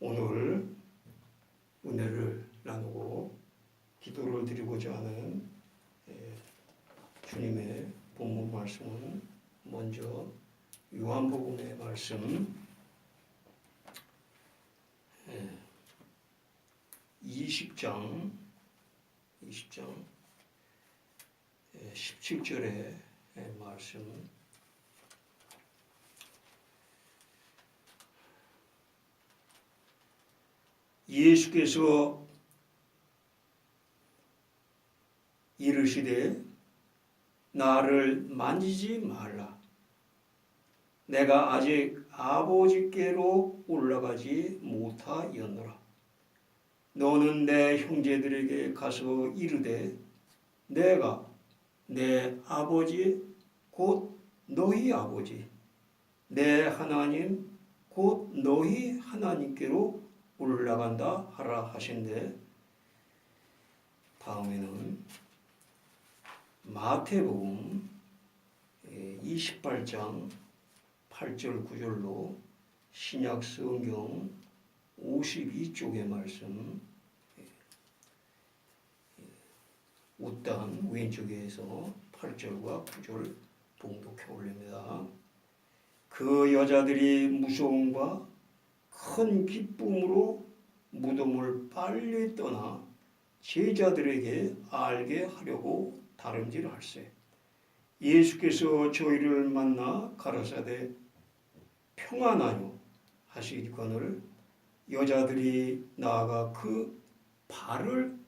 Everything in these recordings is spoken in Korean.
오늘 은혜를 나누고 기도를 드리고자 하는 주님의 본문 말씀은 먼저 요한복음의 말씀 20장 17절의 말씀. 예수께서 이르시되 나를 만지지 말라. 내가 아직 아버지께로 올라가지 못하였노라. 너는 내 형제들에게 가서 이르되 내가 내 아버지 곧 너희 아버지 내 하나님 곧 너희 하나님께로 올라간다 하라 하신대. 다음에는 마태복음 28장 8절 9절로 신약 성경 52쪽의 말씀, 우단 왼쪽에서 8절과 9절 봉독해 올립니다. 그 여자들이 무서움과 큰 기쁨으로 무덤을 빨리 떠나 제자들에게 알게 하려고 다름질할세. 예수께서 저희를 만나 가라사대 평안하뇨 하시거늘 여자들이 나아가 그 발을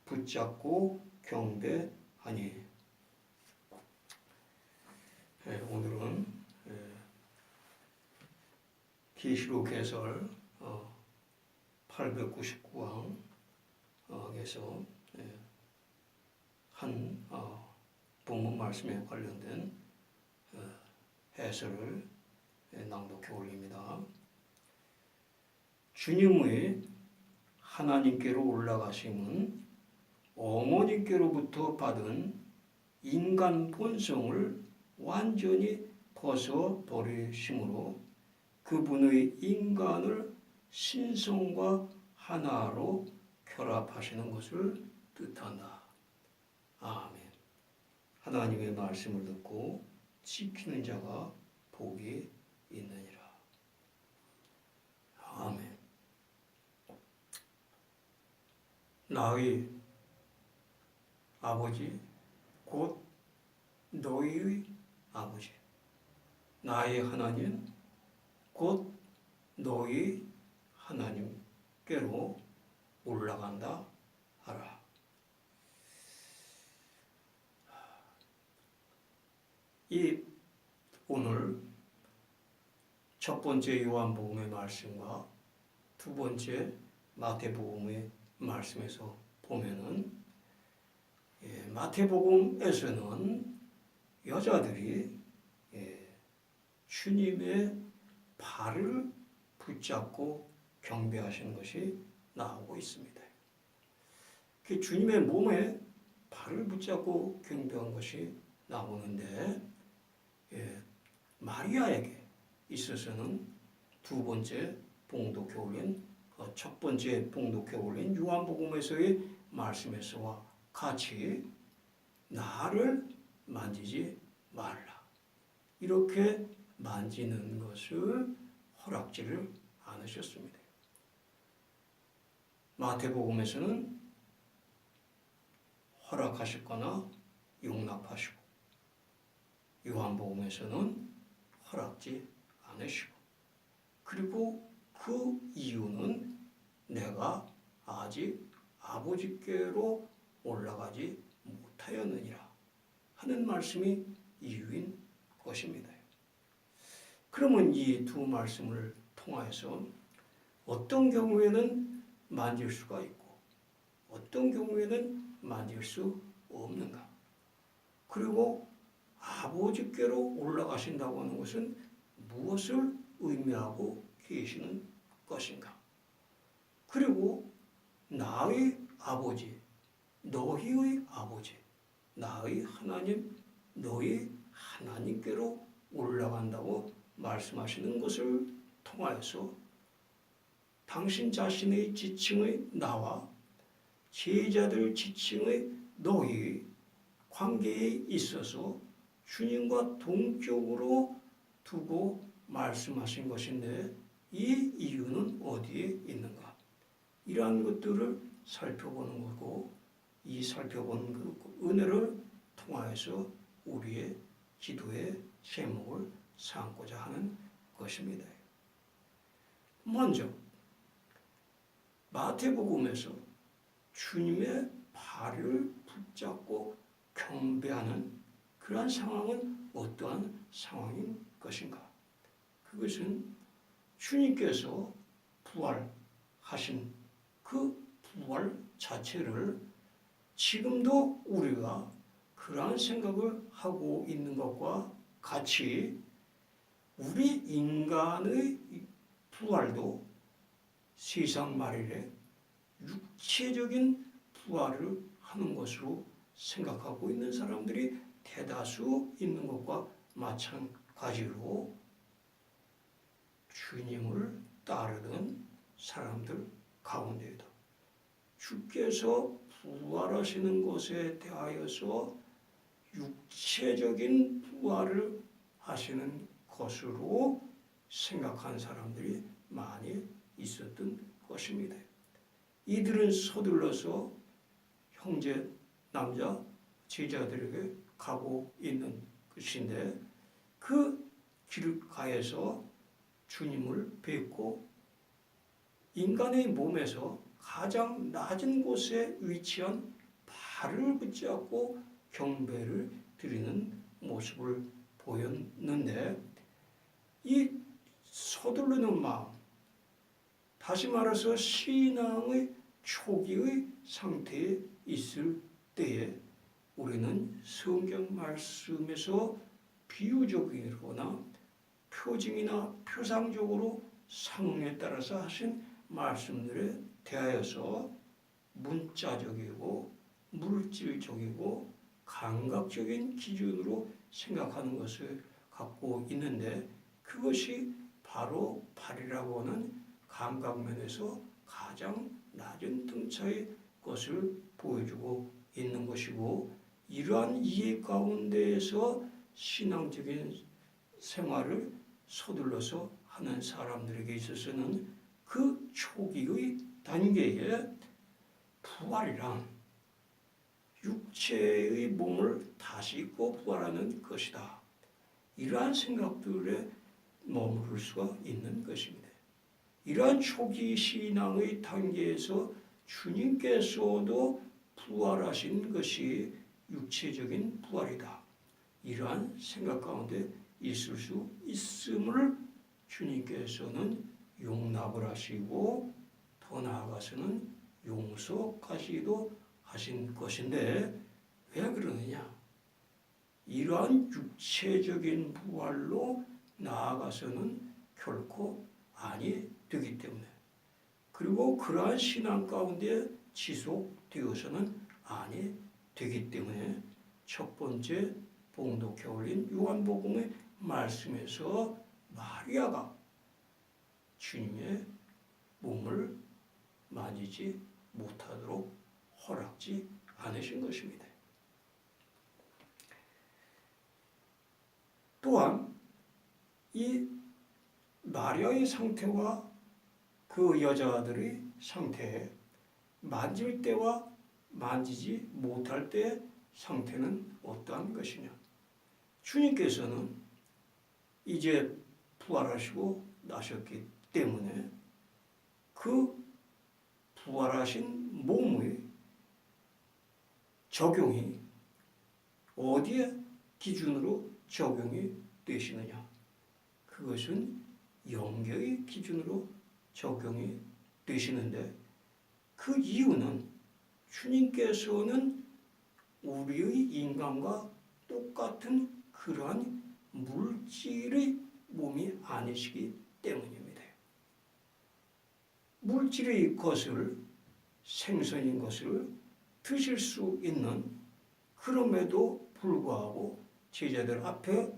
붙잡고 경배하니. 오늘은 계시록 해설 899항에서 한 본문 말씀에 관련된 해설을 낭독해 올립니다. 주님의 하나님께로 올라가심은 어머니께로부터 받은 인간 본성을 완전히 벗어버리심으로 그분의 인간을 신성과 하나로 결합하시는 것을 뜻한다. 아멘. 하나님의 말씀을 듣고 지키는 자가 복이 있느니라. 아멘. 나의 아버지 곧 너희의 아버지 나의 하나님 곧 너희 하나님께로 올라간다 하라. 이 오늘 첫 번째 요한복음의 말씀과 두 번째 마태복음의 말씀에서 보면은 마태복음에서는 여자들이 주님의 발을 붙잡고 경배하시는 것이 나오고 있습니다. 그 주님의 몸에 발을 붙잡고 경배한 것이 나오는데 마리아에게 있어서는 두 번째 봉독해 올린 첫 번째 봉독해 올린 요한복음에서의 말씀에서와 같이 나를 만지지 말라. 이렇게 만지는 것을 허락지를 않으셨습니다. 마태복음에서는 허락하셨거나 용납하시고 요한복음에서는 허락지 않으시고 그리고 그 이유는 내가 아직 아버지께로 올라가지 못하였느니라 하는 말씀이 이유인 것입니다. 그러면 이 두 말씀을 통하여서 어떤 경우에는 만질 수가 있고 어떤 경우에는 만질 수 없는가? 그리고 아버지께로 올라가신다고 하는 것은 무엇을 의미하고 계시는 것인가? 그리고 나의 아버지, 너희의 아버지, 나의 하나님, 너희 하나님께로 올라간다고 말씀하시는 것을 통하여서 당신 자신의 지칭의 나와 제자들 지칭의 너희 관계에 있어서 주님과 동격으로 두고 말씀하신 것인데 이 이유는 어디에 있는가? 이러한 것들을 살펴보는 거고 이 살펴보는 그 은혜를 통하여서 우리의 기도의 제목을 삼고자 하는 것입니다. 먼저 마태복음에서 주님의 발을 붙잡고 경배하는 그러한 상황은 어떠한 상황인 것인가? 그것은 주님께서 부활하신 그 부활 자체를 지금도 우리가 그러한 생각을 하고 있는 것과 같이 우리 인간의 부활도 세상 말일에 육체적인 부활을 하는 것으로 생각하고 있는 사람들이 대다수 있는 것과 마찬가지로 주님을 따르던 사람들 가운데에도 주께서 부활하시는 것에 대하여서 육체적인 부활을 하시는 것으로 생각한 사람들이 많이 있었던 것입니다. 이들은 서둘러서 형제, 남자, 제자들에게 가고 있는 것인데 그 길가에서 주님을 뵙고 인간의 몸에서 가장 낮은 곳에 위치한 발을 붙잡고 경배를 드리는 모습을 보였는데 이 서두르는 마음, 다시 말해서 신앙의 초기의 상태에 있을 때에 우리는 성경 말씀에서 비유적이거나 표징이나 표상적으로 상황에 따라서 하신 말씀들에 대하여서 문자적이고 물질적이고 감각적인 기준으로 생각하는 것을 갖고 있는데 그것이 바로 발이라고 하는 감각면에서 가장 낮은 등차의 것을 보여주고 있는 것이고 이러한 이해 가운데에서 신앙적인 생활을 서둘러서 하는 사람들에게 있어서는 그 초기의 단계에 부활이란 육체의 몸을 다시 입고 부활하는 것이다. 이러한 생각들에 머무를 수가 있는 것입니다. 이러한 초기 신앙의 단계에서 주님께서도 부활하신 것이 육체적인 부활이다. 이러한 생각 가운데 있을 수 있음을 주님께서는 용납을 하시고 더 나아가서는 용서하시기도 하신 것인데 왜 그러느냐? 이러한 육체적인 부활로 나아가서는 결코 아니 되기 때문에 그리고 그러한 신앙 가운데 지속되어서는 아니 되기 때문에 첫 번째 봉독해 올린 요한복음의 말씀에서 마리아가 주님의 몸을 만지지 못하도록 허락지 않으신 것입니다. 또한 이 마리아의 상태와 그 여자들의 상태에 만질 때와 만지지 못할 때의 상태는 어떠한 것이냐? 주님께서는 이제 부활하시고 나셨기 때문에 그 부활하신 몸의 적용이 어디에 기준으로 적용이 되시느냐? 그것은 영계의 기준으로 적용이 되시는데 그 이유는 주님께서는 우리의 인간과 똑같은 그러한 물질의 몸이 아니시기 때문입니다. 물질의 것을 생선인 것을 드실 수 있는 그럼에도 불구하고 제자들 앞에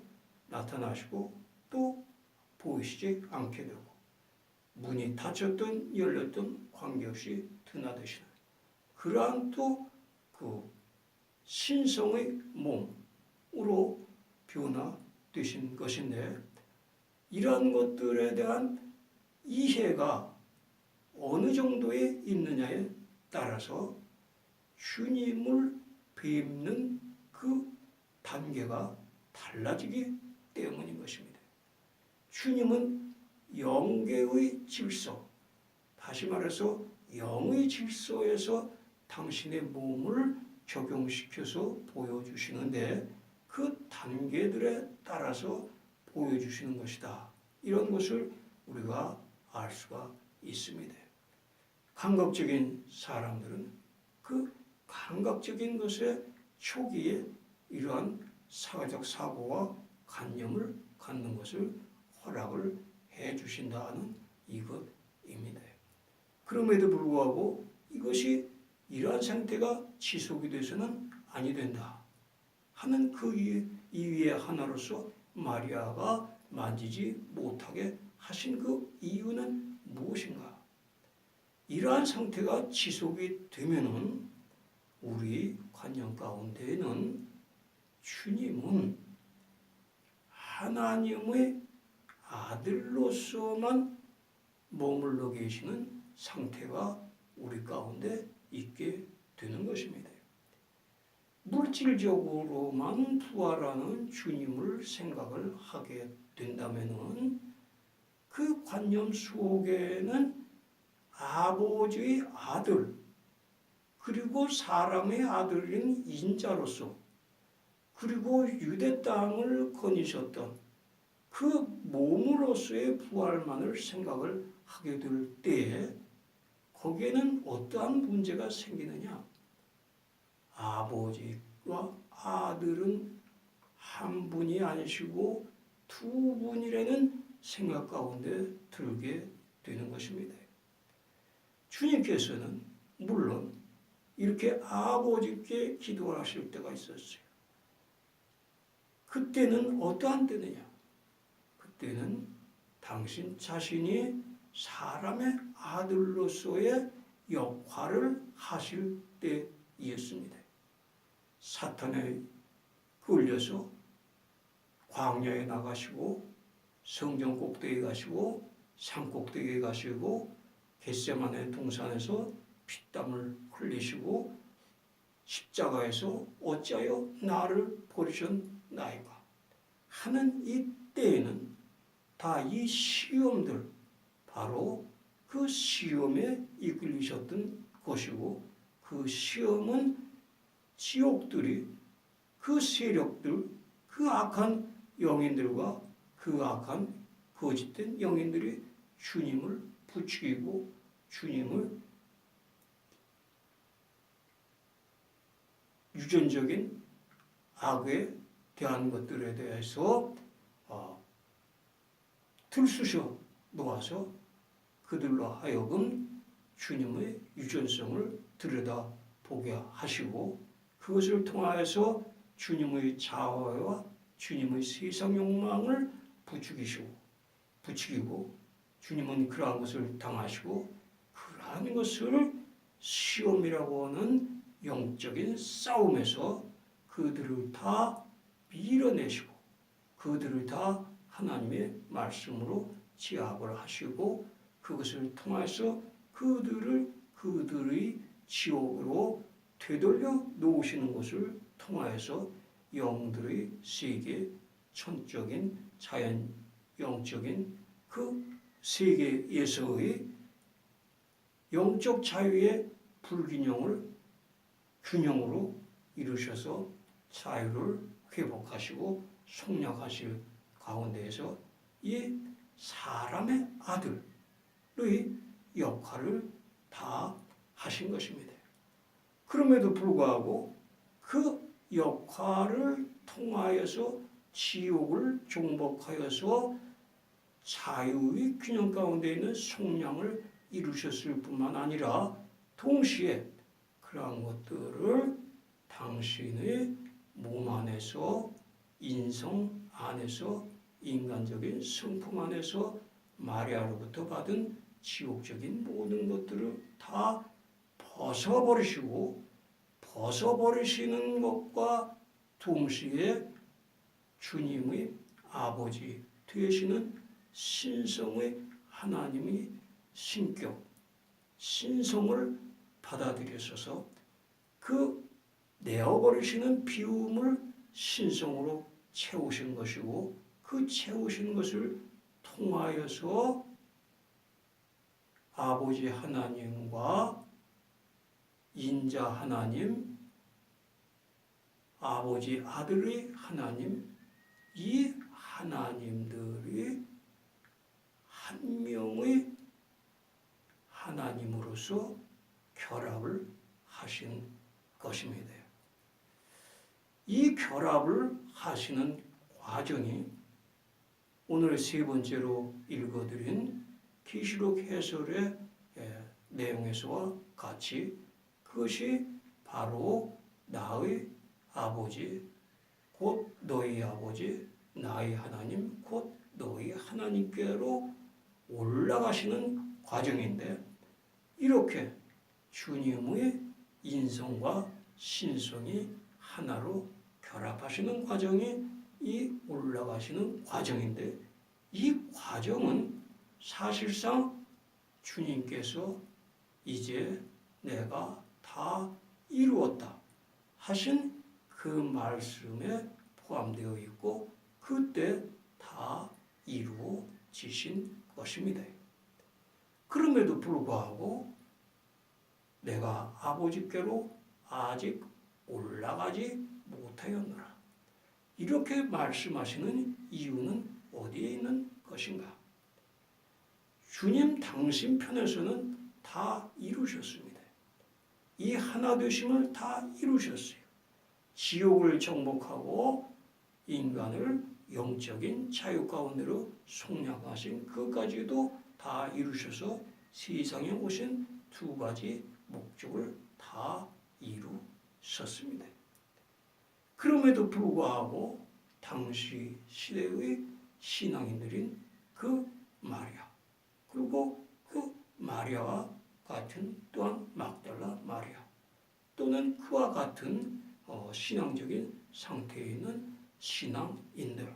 나타나시고 또 보이시지 않게 되고 문이 닫혔든 열렸든 관계없이 드나드시는 그러한 또 그 신성의 몸으로 변화되신 것인데 이러한 것들에 대한 이해가 어느 정도에 있느냐에 따라서 주님을 뵙는 그 단계가 달라지기 때문인 것입니다. 주님은 영계의 질서, 다시 말해서 영의 질서에서 당신의 몸을 적용시켜서 보여주시는데 그 단계들에 따라서 보여주시는 것이다. 이런 것을 우리가 알 수가 있습니다. 감각적인 사람들은 그 감각적인 것의 초기에 이러한 사회적 사고와 관념을 갖는 것을 허락을 해 주신다는 이것입니다. 그럼에도 불구하고 이것이 이러한 상태가 지속이 돼서는 아니 된다 하는 그 이유의 하나로서 마리아가 만지지 못하게 하신 그 이유는 무엇인가? 이러한 상태가 지속이 되면은 우리 관념 가운데에는 주님은 하나님의 아들로서만 머물러 계시는 상태가 우리 가운데 있게 되는 것입니다. 물질적으로만 부활하는 주님을 생각을 하게 된다면은 그 관념 속에는 아버지의 아들 그리고 사람의 아들인 인자로서 그리고 유대 땅을 거니셨던 그 몸으로서의 부활만을 생각을 하게 될 때에 거기에는 어떠한 문제가 생기느냐? 아버지와 아들은 한 분이 아니시고 두 분이라는 생각 가운데 들게 되는 것입니다. 주님께서는 물론 이렇게 아버지께 기도하실 때가 있었어요. 그때는 어떠한 때느냐? 그때는 당신 자신이 사람의 아들로서의 역할을 하실 때이었습니다. 사탄에 끌려서 광야에 나가시고 성전 꼭대기에 가시고 산 꼭대기에 가시고 겟세마네 동산에서 피땀을 흘리시고 십자가에서 어찌하여 나를 버리셨나이까 하는 이 때에는 다 이 시험들 바로 그 시험에 이끌리셨던 것이고 그 시험은 지옥들이 그 세력들 그 악한 영인들과 그 악한 거짓된 영인들이 주님을 부추기고 주님을 유전적인 악에 대한 것들에 대해서 들쑤셔 놓아서 그들로 하여금 주님의 유전성을 들여다보게 하시고 그것을 통하여서 주님의 자아와 주님의 세상 욕망을 부추기고 주님은 그러한 것을 당하시고 그러한 것을 시험이라고 하는 영적인 싸움에서 그들을 다 밀어내시고 그들을 다 하나님의 말씀으로 제압을 하시고 그것을 통해서 그들의 지옥으로 되돌려 놓으시는 것을 통하여서 영들의 세계, 천적인 자연, 영적인 그 세계에서의 영적 자유의 불균형을 균형으로 이루셔서 자유를 회복하시고 속량하실 가운데에서 이 사람의 아들의 역할을 다 하신 것입니다. 그럼에도 불구하고 그 역할을 통하여서 지옥을 정복하여서 자유의 균형 가운데 있는 속량을 이루셨을 뿐만 아니라 동시에 그러한 것들을 당신의 몸 안에서 인성 안에서 인간적인 성품 안에서 마리아로부터 받은 지옥적인 모든 것들을 다 벗어버리시는 것과 동시에 주님의 아버지 되시는 신성의 하나님의 신격, 신성을 받아들이셔서 그 내어버리시는 비움을 신성으로 채우신 것이고, 그 채우신 것을 통하여서 아버지 하나님과 인자 하나님, 아버지 아들의 하나님, 이 하나님들이 한 명의 하나님으로서 결합을 하신 것입니다. 이 결합을 하시는 과정이 오늘 세 번째로 읽어드린 계시록 해설의 내용에서와 같이 그것이 바로 나의 아버지 곧 너희 아버지 나의 하나님 곧 너희 하나님께로 올라가시는 과정인데, 이렇게 주님의 인성과 신성이 하나로 결합하시는 과정이 이 올라가시는 과정인데, 이 과정은 사실상 주님께서 이제 내가 다 이루었다 하신 그 말씀에 포함되어 있고, 그때 다 이루어지신 것입니다. 그럼에도 불구하고 내가 아버지께로 아직 올라가지 못하였노라, 이렇게 말씀하시는 이유는 어디에 있는 것인가? 주님 당신 편에서는 다 이루셨습니다. 이 하나 되심을 다 이루셨어요. 지옥을 정복하고 인간을 영적인 자유 가운데로 속량하신 그까지도 다 이루셔서 세상에 오신 두 가지 목적을 다 이루셨습니다. 그럼에도 불구하고 당시 시대의 신앙인들인 그 마리아, 그리고 그 마리아와 같은 또한 막달라 마리아, 또는 그와 같은 신앙적인 상태에 있는 신앙인들에게는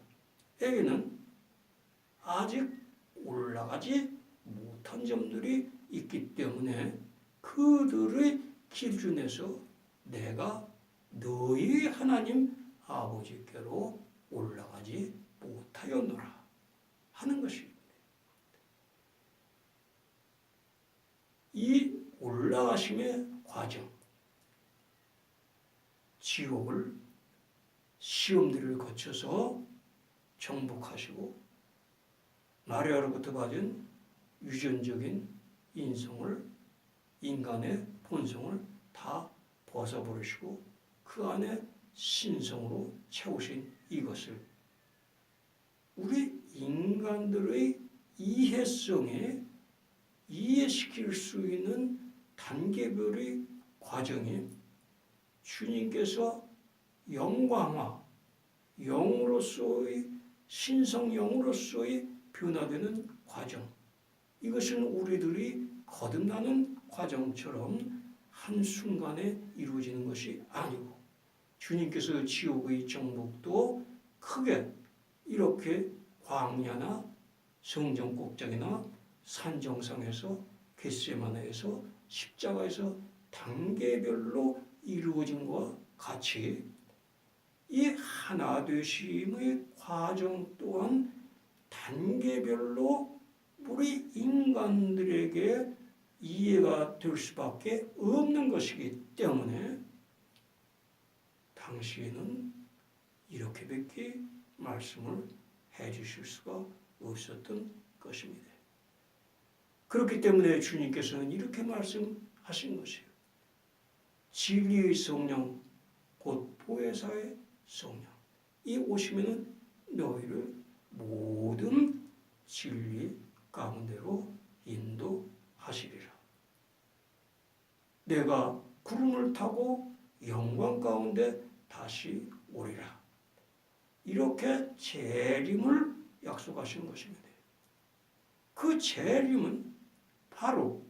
아직 올라가지 못한 점들이 있기 때문에 그들의 기준에서 내가 너희 하나님 아버지께로 올라가지 못하였노라 하는 것입니다. 이 올라가심의 과정, 지옥을 시험들을 거쳐서 정복하시고 마리아로부터 받은 유전적인 인성을, 인간의 본성을 다 벗어버리시고 그 안에 신성으로 채우신 이것을 우리 인간들의 이해성에 이해시킬 수 있는 단계별의 과정이 주님께서 영광화, 영으로서의 신성 영으로서의 변화되는 과정, 이것은 우리들이 거듭나는 과정처럼 한순간에 이루어지는 것이 아니고, 주님께서 지옥의 정복도 크게 이렇게 광야나 성전 꼭대기나 산 정상에서 겟세마네에서 십자가에서 단계별로 이루어진 것과 같이 이 하나 되심의 과정 또한 단계별로 우리 인간들에게 이해가 될 수밖에 없는 것이기 때문에 당시에는 이렇게밖에 말씀을 해주실 수가 없었던 것입니다. 그렇기 때문에 주님께서는 이렇게 말씀하신 것이에요. 진리의 성령 곧 보혜사의 성령, 이 오시면은 너희를 모든 진리 가운데로 인도하시리라. 내가 구름을 타고 영광 가운데 다시 오리라. 이렇게 재림을 약속하신 것입니다. 그 재림은 바로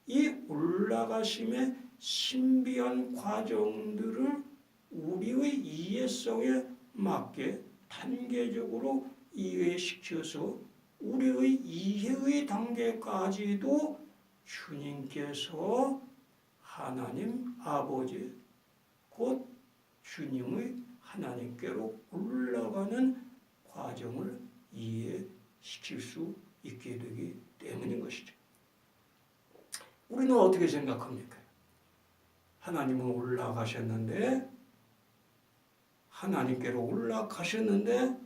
이 올라가심의 신비한 과정들을 우리의 이해성에 맞게 단계적으로 이해시켜서 우리의 이해의 단계까지도 주님께서 하나님 아버지 곧 주님의 하나님께로 올라가는 과정을 이해시킬 수 있게 되기 때문인 것이죠. 우리는 어떻게 생각합니까? 하나님은 올라가셨는데 하나님께로 올라가셨는데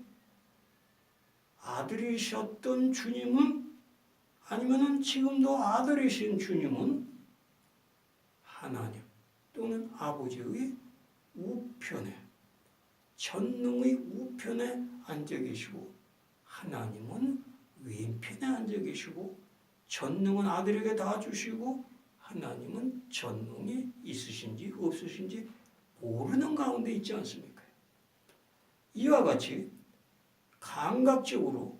아들이셨던 주님은 아니면은 지금도 아들이신 주님은 하나님 또는 아버지의 우편에 전능의 우편에 앉아 계시고 하나님은 왼편에 앉아 계시고 전능은 아들에게 다 주시고 하나님은 전능이 있으신지 없으신지 모르는 가운데 있지 않습니까? 이와 같이 감각적으로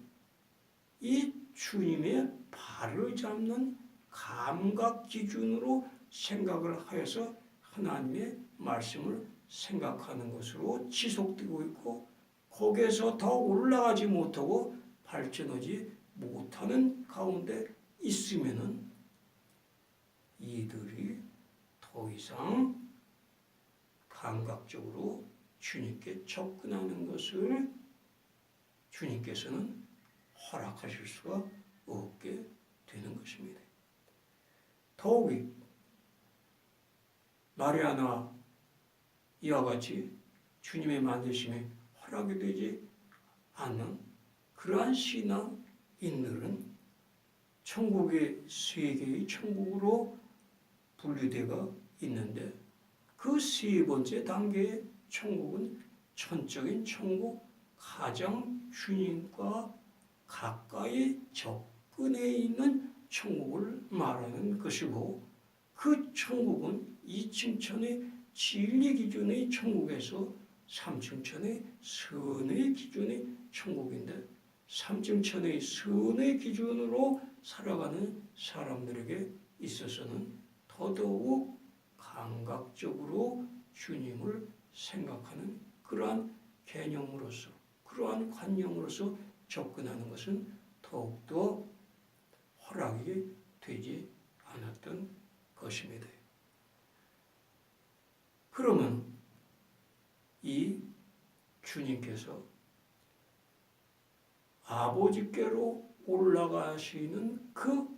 이 주님의 발을 잡는 감각 기준으로 생각을 하여서 하나님의 말씀을 생각하는 것으로 지속되고 있고 거기에서 더 올라가지 못하고 발전하지 못하는 가운데 있으면은 이들이 더 이상 감각적으로 주님께 접근하는 것을 주님께서는 허락하실 수가 없게 되는 것입니다. 더욱이 마리아나 이와 같이 주님의 만드심에 허락이 되지 않는 그러한 신앙인들은 천국의 세 개의 천국으로 분류되어 있는데 그 세 번째 단계의 천국은 천적인 천국, 가장 주님과 가까이 접근해 있는 천국을 말하는 것이고 그 천국은 2층천의 진리 기준의 천국에서 3층천의 선의 기준의 천국인데 3층천의 선의 기준으로 살아가는 사람들에게 있어서는 더더욱 감각적으로 주님을 생각하는 그러한 개념으로서 그러한 관념으로서 접근하는 것은 더욱더 허락이 되지 않았던 것입니다. 그러면 이 주님께서 아버지께로 올라가시는 그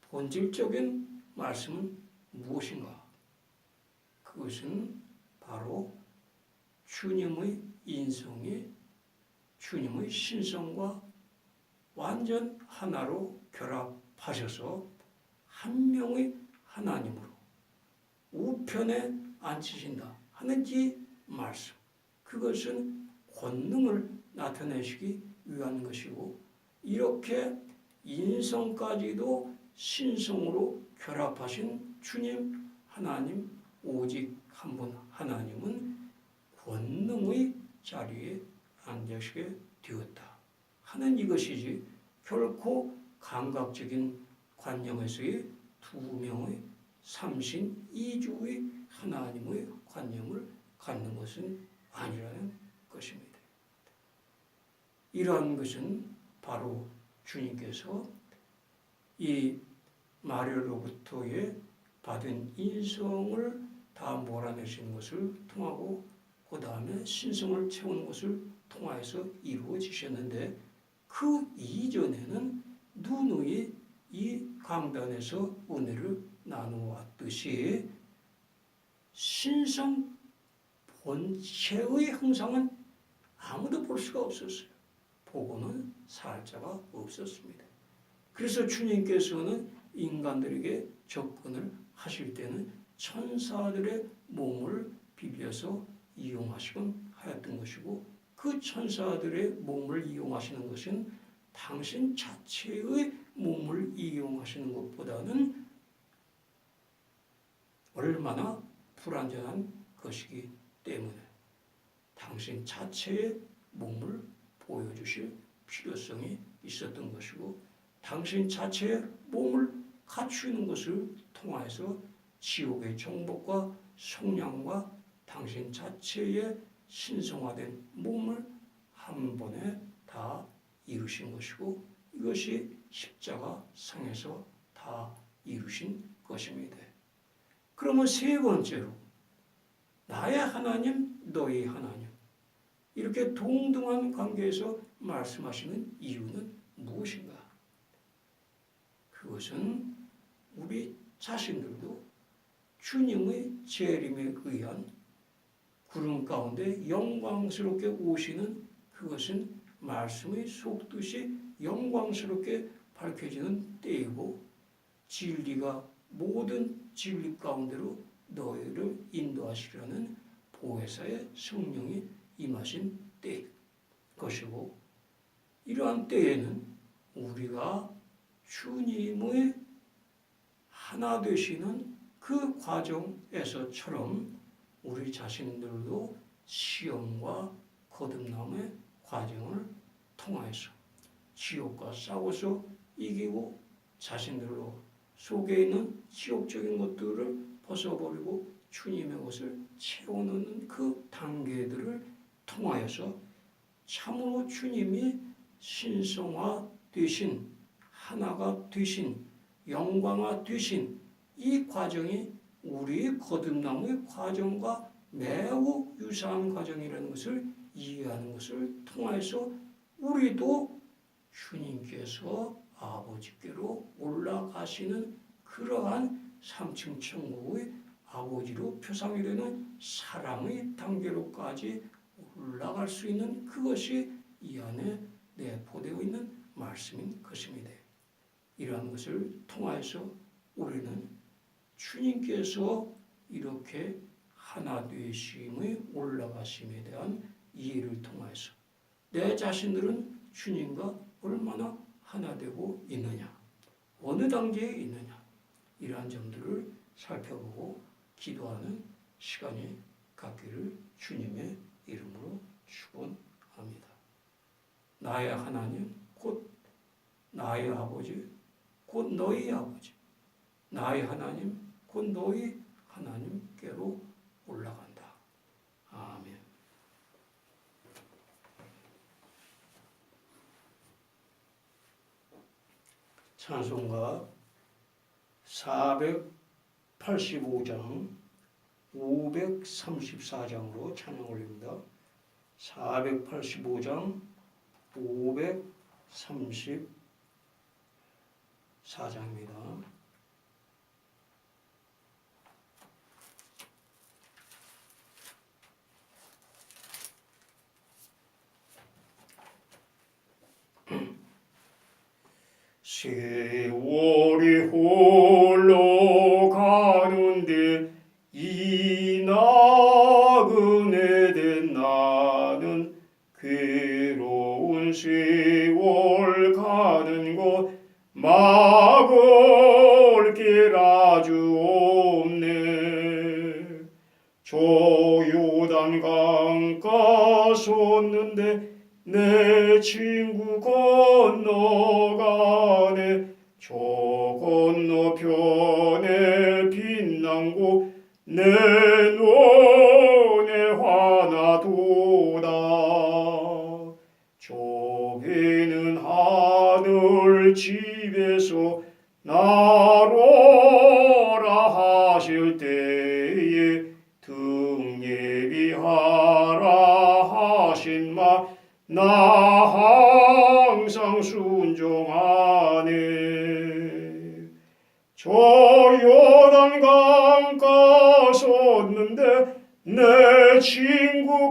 본질적인 말씀은 무엇인가? 그것은 바로 주님의 인성이 주님의 신성과 완전 하나로 결합하셔서 한 명의 하나님으로 우편에 앉히신다 하는 이 말씀, 그것은 권능을 나타내시기 위한 것이고 이렇게 인성까지도 신성으로 결합하신 주님 하나님 오직 한 분 하나님은 권능의 자리에 앉으시게 되었다 하는 이것이지 결코 감각적인 관념에서의 두 명의 삼신 이주의 하나님의 관념을 갖는 것은 아니라는 것입니다. 이러한 것은 바로 주님께서 이 마리아로부터의 받은 인성을 다 몰아내신 것을 통하고 그 다음에 신성을 채우는 것을 통하여서 이루어지셨는데 그 이전에는 누누이 이 강단에서 은혜를 나누었듯이 신성 본체의 형상은 아무도 볼 수가 없었어요. 보고는 살 자가 없었습니다. 그래서 주님께서는 인간들에게 접근을 하실 때는 천사들의 몸을 비벼서 이용하시곤 하였던 것이고 그 천사들의 몸을 이용하시는 것은 당신 자체의 몸을 이용하시는 것보다는 얼마나 불완전한 것이기 때문에 당신 자체의 몸을 보여주실 필요성이 있었던 것이고 당신 자체의 몸을 갖추는 것을 통하여서 지옥의 정복과 속량과 당신 자체의 신성화된 몸을 한 번에 다 이루신 것이고 이것이 십자가 상에서 다 이루신 것입니다. 그러면 세 번째로 나의 하나님, 너의 하나님 이렇게 동등한 관계에서 말씀하시는 이유는 무엇인가? 그것은 우리 자신들도 주님의 재림에 의한 구름 가운데 영광스럽게 오시는 그것은 말씀의 속뜻이 영광스럽게 밝혀지는 때이고 진리가 모든 진리 가운데로 너희를 인도하시려는 보혜사의 성령이 임하신 때 것이고 이러한 때에는 우리가 주님의 하나 되시는 그 과정에서처럼 우리 자신들도 시험과 거듭남의 과정을 통하여서 지옥과 싸워서 이기고 자신들로 속에 있는 지옥적인 것들을 벗어버리고 주님의 것을 채워넣는 그 단계들을 통하여서 참으로 주님이 신성화 되신 하나가 되신 영광화 되신 이 과정이 우리의 거듭남의 과정과 매우 유사한 과정이라는 것을 이해하는 것을 통해서 우리도 주님께서 아버지께로 올라가시는 그러한 3층 천국의 아버지로 표상이 되는 사랑의 단계로까지 올라갈 수 있는 그것이 이 안에 내포되어 있는 말씀인 것입니다. 이러한 것을 통하여서 우리는 주님께서 이렇게 하나 되심의 올라가심에 대한 이해를 통해서 내 자신들은 주님과 얼마나 하나 되고 있느냐, 어느 단계에 있느냐 이러한 점들을 살펴보고 기도하는 시간이 갖기를 주님의 이름으로 축원합니다. 나의 하나님 곧 나의 아버지 곧 너희 아버지 나의 하나님 곧 너희 하나님께로 올라간다. 아멘. 찬송가 485장 534장으로 찬양 올립니다. 485장 534장입니다. 세월이 홀로 가는데 이 나그네 된 나는 괴로운 세월 가는 곳 막을 길 아주 없네. 저 요단강 섰는데 내 친구 건너가네. 저 건너편에 빛난 곳 내 눈에 화나도다. 저 배는 하늘 집에서 나로라 하실 때에 등 예비하라 하신 말 나 항상 순종하네. 저 요단강 가섰는데 내 친구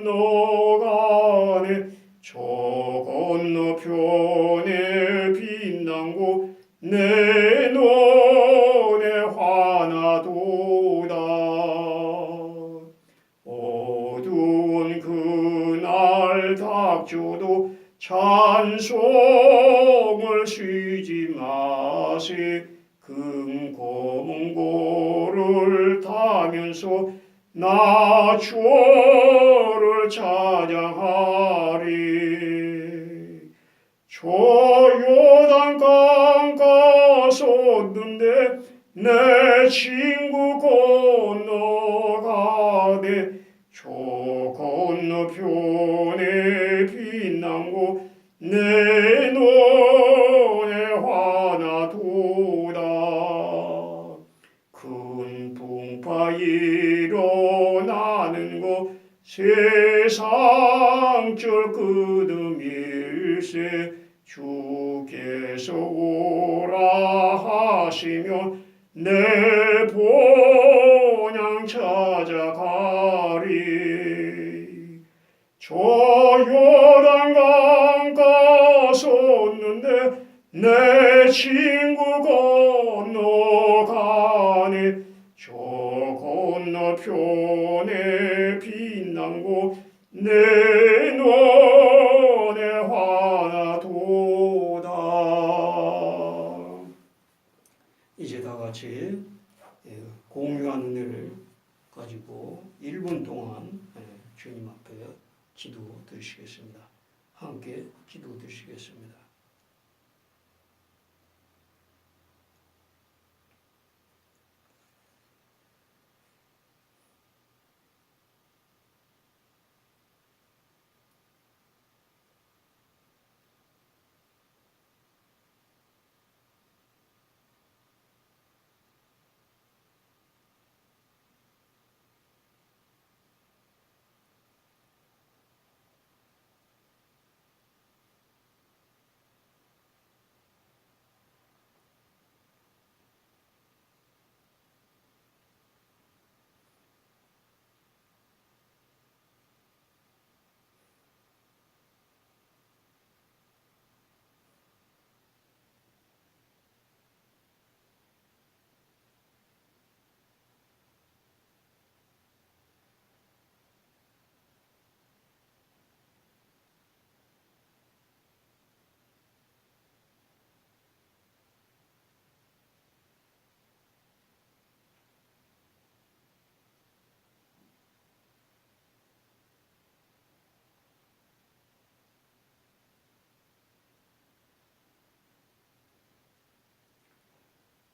건너가네. 저 건너편에 빛난 곳 내 눈에 화나도다. 어두운 그날 닥쳐도 찬송을 쉬지 마세. 금검은 고를 타면서 나 주를 찬양하리. 저 요단강 가서 세상줄 끊음일세 주께서 오라 하시며 내 본향 찾아가리. 저 요단강 가섰는데 내 친구 건너가네. 저 건너편에 빛난 곳 내 눈에 화나도다. 이제 다 같이 공유한 은혜를 가지고 1분 동안 주님 앞에 기도 드리시겠습니다. 함께 기도 드리시겠습니다.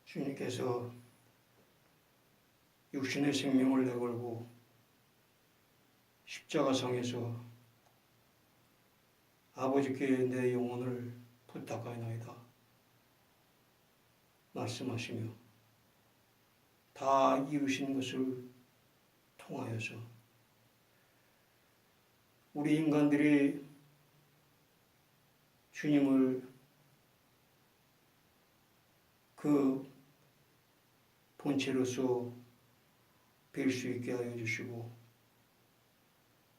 주님께서 육신의 생명을 내걸고 십자가상에서 아버지께 내 영혼을 부탁하나이다 말씀하시며 다 이루신 것을 통하여서 우리 인간들이 주님을 그 본체로서 뵐 수 있게 하여 주시고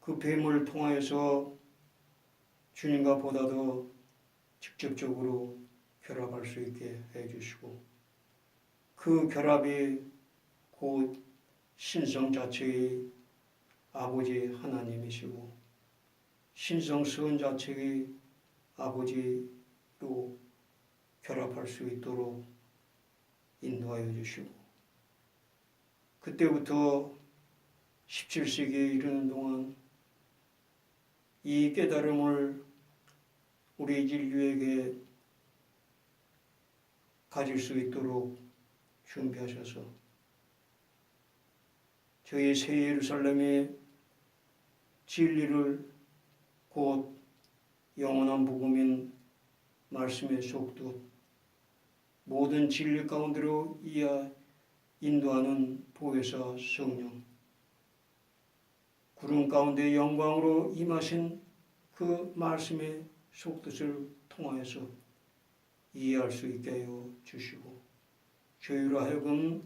그 뱀을 통하여서 주님과 보다 더 직접적으로 결합할 수 있게 해 주시고 그 결합이 곧 신성 자체의 아버지 하나님이시고 신성스러운 자체의 아버지로 결합할 수 있도록 인도하여 주시고 그때부터 17세기에 이르는 동안 이 깨달음을 우리 인류에게 가질 수 있도록 준비하셔서 저희 새 예루살렘의 진리를 곧 영원한 복음인 말씀의 속뜻 모든 진리 가운데로 인도하는 보혜사 성령 구름 가운데 영광으로 임하신 그 말씀의 속뜻을 통하여서 이해할 수 있게 하여 주시고 저희로 하여금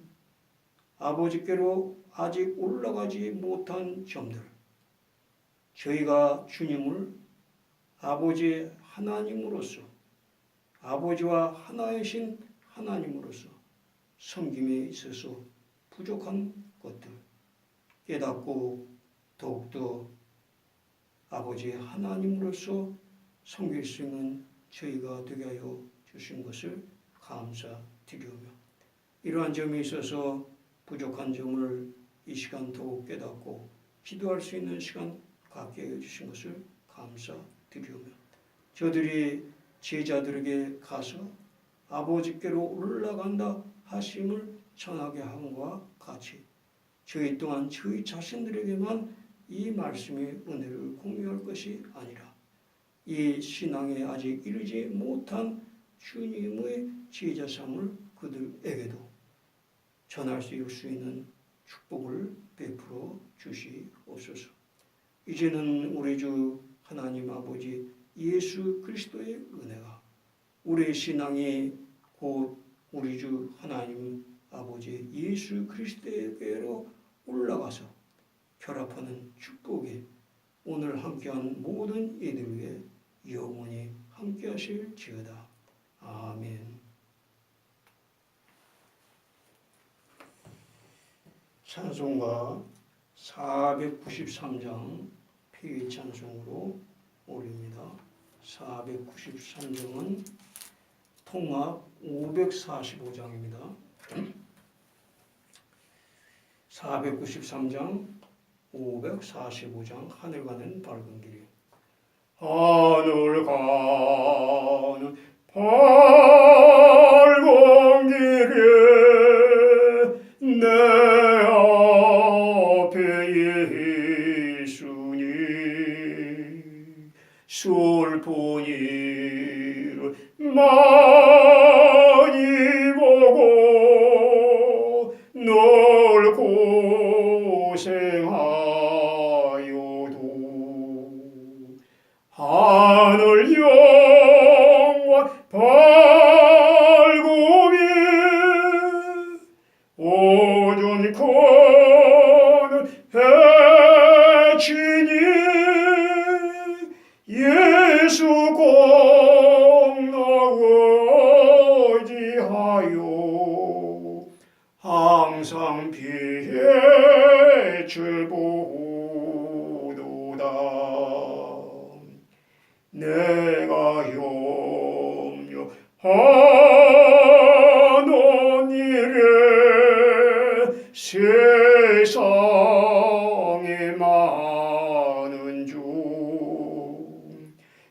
아버지께로 아직 올라가지 못한 점들 저희가 주님을 아버지의 하나님으로서 아버지와 하나이신 하나님으로서 섬김에 있어서 부족한 것들 깨닫고 더욱더 아버지 하나님으로서 섬길 수 있는 저희가 되게 하여 주신 것을 감사드리오며 이러한 점이 있어서 부족한 점을 이 시간 더욱 깨닫고 기도할 수 있는 시간 갖게 해주신 것을 감사드리오며 저들이 제자들에게 가서 아버지께로 올라간다 하심을 전하게 함과 같이 저희 또한 저희 자신들에게만 이 말씀의 은혜를 공유할 것이 아니라 이 신앙에 아직 이르지 못한 주님의 제자상을 그들에게도 전할 수 있는 축복을 베풀어 주시옵소서. 이제는 우리 주 하나님 아버지 예수 그리스도의 은혜가 우리의 신앙이 곧 우리 주 하나님 아버지 예수 그리스도에게로 올라가서 결합하는 축복이 오늘 함께한 모든 이들 위해 영원히 함께하실지어다. 아멘. 찬송가 493장 피의 찬송으로 올립니다. 493장은 통합 545장입니다. 493장 545장 하늘 가는 밝은 길. 하늘 가는 밝은 길에 내 앞에 예수님 슬픈 일을 많이 보고 널 고생하여도 하늘 영원 밝음이 오전 코는 해치니 예수 꼭 나오지하여 항상 빛을 보도다. 내가 염려하는 일에 세상에 많은 중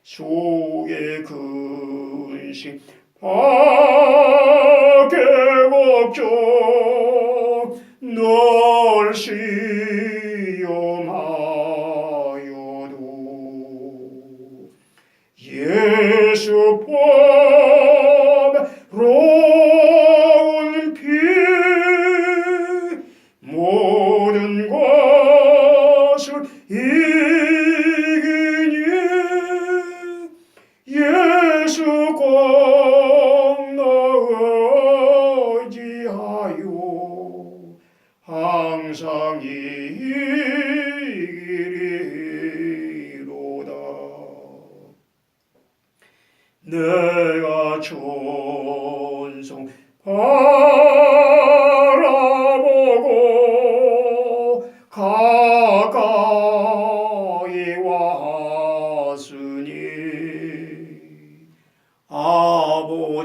속에 근심 밖에 걱정 널 시험하여도 예수 보배로운 피 모든 것을 이기니 예수 꼭 나으지하여 항상 이기리로다. 내가 전성 바라보고 가까이 왔으니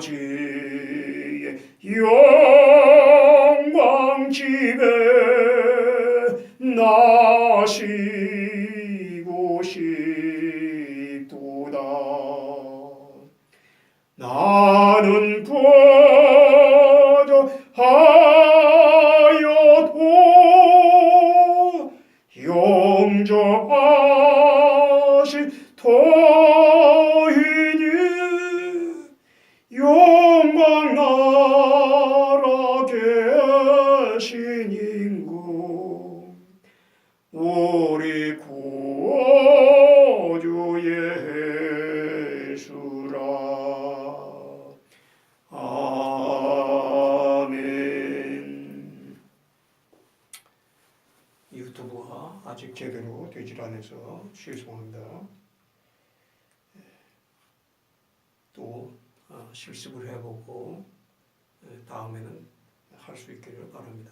아버지의 영광 집에 나시고 싶도다. 나는 부족하여도 영접하신 터이니 영광 나라 계신 임금 우리 구주 예수라. 아멘. 유튜브가 아직 제대로 되질 않아서 죄송합니다. 또 실습을 해보고 다음에는 할 수 있기를 바랍니다.